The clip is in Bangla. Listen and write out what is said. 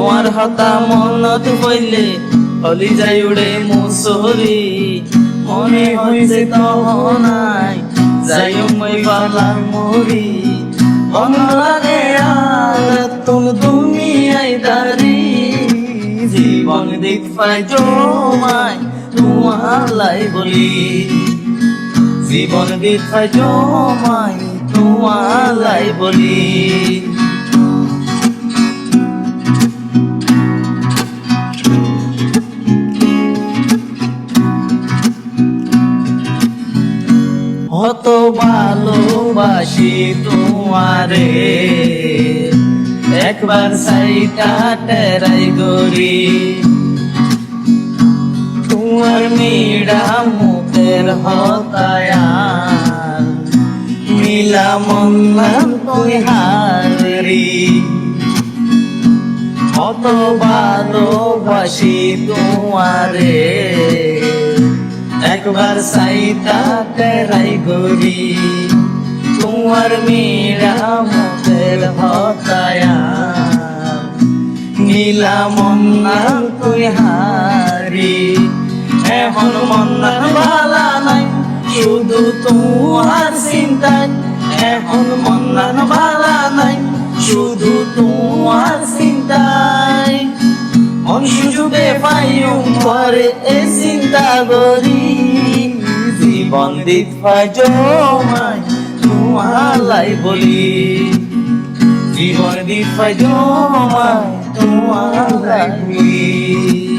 তোমার হতা মনত পড়লে হলি যাই উড়ে মুসরি মনে হইছে তহনাই যাই মই পালাম মরি মন লাগে আর তুমি আইতারি জীবন দিত পাই জমাই তোমালাই বলি জীবন দিত পাই জমাই তোমালাই বলি কত ভালোবাসি তোমারে একবার সাইটা টেরাই গরি তোমার মিড়া মুখের হতায়া মিলা মন তুই হারি কত ভালোবাসি তোমারে একবার সাইটা টেরাই গরি তোমার মেরা মুখের হতায়া নীলা মন্না তুই হারি এখন মন্নার বালা নাই শুধু তোমার চিন্তায় এখন মন্নার বালা নাই শুধু তোমার চিন্তায় মন সুযোগে পাইও করে এ চিন্তা করি জীবন দিত পাই জমাই তোমালাই বলি জীবন দিত পাই জমাই তোমালাই বলি।